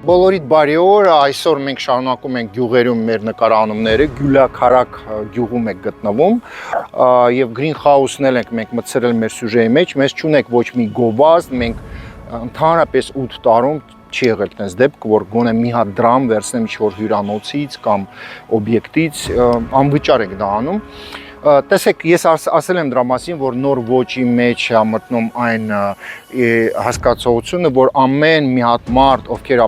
Բոլորիդ բարի օր, այսօր մենք շարունակում ենք գյուղերում մեր նկարանումները, Գյուլաքարակ գյուղում ենք գտնվում եւ Greenhouse-ն էլ ենք մենք մտցրել մեր սյուժեի մեջ, մեզ չունեք ոչ մի գովազդ, մենք ընդհանրապես 8 տարում չի եղել տես դեպք, որ գոնե մի հատ դրամ վերցնեմ ինչ-որ հյուրանոցից կամ օբյեկտից, անվճար ենք դա անում։ Տեսեք, ես ասել եմ դրա մասին, որ նոր ոճի մեջ է մտնում այն հասկացողությունը, որ ամեն մի հատ մարդ, ովքեր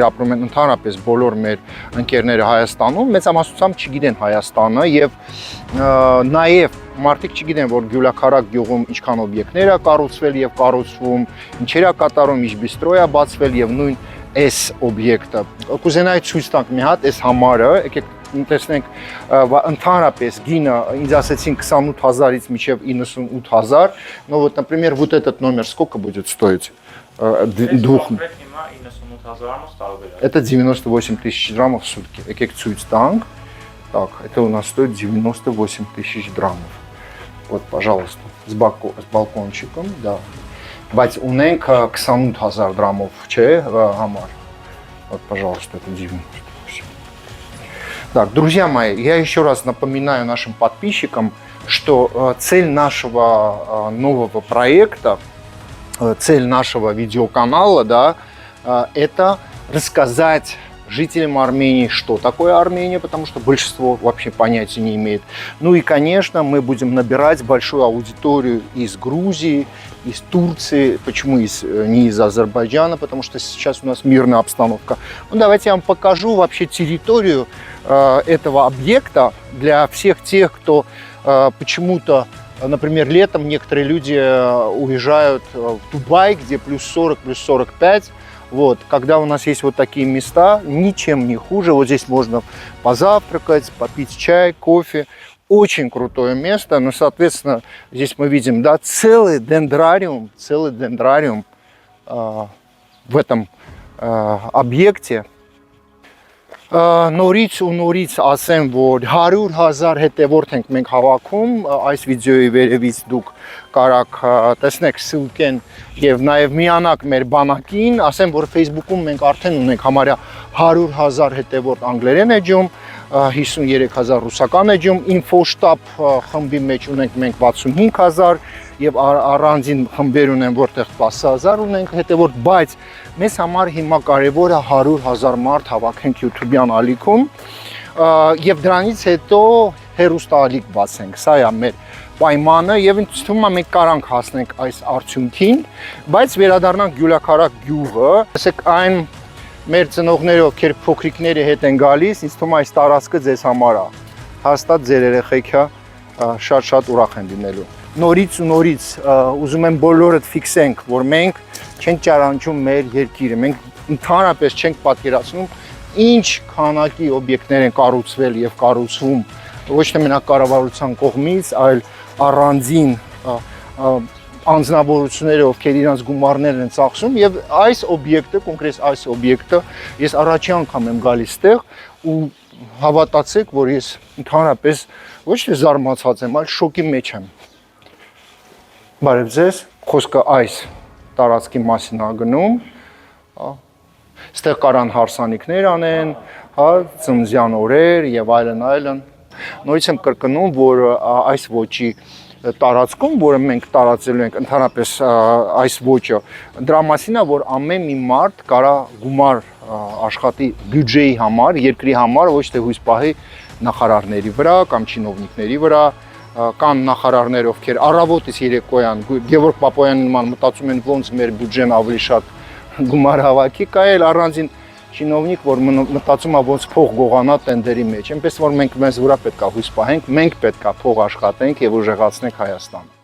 ապրում են ընդհանրապես բոլոր մեր ընկերները Հայաստանում, մեծամասնությամբ չգիտեն Հայաստանը եւ նաեւ մարդիկ չգիտեն, որ Գյուլաքարակ գյուղում ինչքան օբյեկտներ է կառուցվել եւ կառուցվում, ինչեր է կատարում, ինչ բիստրո է բացվել եւ նույն այս օբյեկտը։ Կուզենայի ցույց տանք մի հատ այս համարը, եկեք տեսնենք ընդհանրապես գինը ինձ ասեցին 28000-ից մինչև 98000, но вот, например, вот этот номер сколько будет стоить? Это 98 тысяч драмов в сутки. Եկեք ցույց տանք։ Так, это у нас стоит 98 тысяч драмов. Вот, пожалуйста, с балкончиком, да. Բայց ունենք 28000 դրամով, չէ, համար։ Вот, пожалуйста, это 98. Так, друзья мои, я еще раз напоминаю нашим подписчикам, что цель нашего нового проекта, цель нашего видеоканала, да, это рассказать жителям Армении, что такое Армения, потому что большинство вообще понятия не имеет. Ну и, конечно, мы будем набирать большую аудиторию из Грузии, из Турции. Почему не из Азербайджана? Потому что сейчас у нас мирная обстановка. Ну, давайте я вам покажу вообще территорию этого объекта для всех тех, кто почему-то, например, летом некоторые люди уезжают в Дубай, где плюс 40, плюс 45. Вот, когда у нас есть вот такие места, ничем не хуже. Вот здесь можно позавтракать, попить чай, кофе. Очень крутое место. Ну, соответственно, здесь мы видим, да, целый дендрариум в этом объекте. Նորից ու նորից ասեմ, որ 100,000 հետևորդ ենք մենք հավաքում, այս վիդեոյի վերևից դուք կարաք տեսնեք սիլկեն եւ նաեւ միանաք մեր բանակին, ասեմ, որ Facebook-ում մենք արդեն ունենք համարյա 100,000 հետևորդ անգլերեն էջում, 53,000 ռուսական էջում, InfoStab խմբի մեջ ունենք մենք 65,000 եւ առանձին խմբեր ունեն, որտեղ 10,000 ունենք հետևորդ, բայց մեզ համար հիմա կարևորը 100,000 մարդ հավաքենք YouTube-յան ալիքում եւ դրանից հետո հերոստալիկ բացենք։ Սա է մեր պայմանը եւ ինձ թվում է մենք կարանք հասնենք այս արդյունքին, բայց վերադառնանք Գյուլաքարակ գյուղը։ Ասեք այն մեր ծնողները, ովքեր փոքրիկների հետ են գալիս, ինձ թվում է այս տարածքը ձեզ համար է։ Հաստատ ձեր երեխեքա շատ ուրախ են լինելու։ Նորից ու նորից ուզում եմ բոլորդ ֆիքսենք, որ մենք չենք ճարանչում մեր երկիրը, մենք ընդհանրապես չենք պատկերացնում ինչ քանակի օբյեկտներ են կառուցվել եւ կառուցվում ոչ թե մենակ կառավարության կողմից, այլ առանձին անձնավորությունները, ովքեր իրենց գումարներն են ծախսում եւ այս օբյեկտը, կոնկրետ այս օբյեկտը ես առաջի անգամ եմ գալիս այդտեղ ու հավատացեք, որ ես ընդհանրապես ոչ թե զարմացած եմ, այլ շոկի մեջ եմ։ Բարև ձեզ, խոսքը այս տարածքի մասին է գնում, այստեղ կարան հարսանիքներ անեն, ծննդյան օրեր եւ այլն։ Նորից եմ կրկնում, որ այս ոճի տարածքում, որը մենք տարածելու ենք ընդհանրապես այս ոճը, դրա մասին է, որ ամեն մի մարդ կարա գումար աշխատի բյուջեի համար, երկրի համար, ոչ թե հույս պահի նախարարների վրա կամ չինովնիկների վրա, կան նախարարներ, ովքեր առավոտից երեկոյան Գևորգ Պապոյանի նման մտածում են ոնց մեր բյուջեն ավելի շատ գումար հավաքի, կա էլ առանձին չինովնիկ, որ մտածում է ոնց փող գողանա տենդերի մեջ, այնպես որ մենք մեզ վրա պետք է հույս պահենք, մենք պետք է փող աշխատենք եւ ուժեղացնենք Հայաստանը։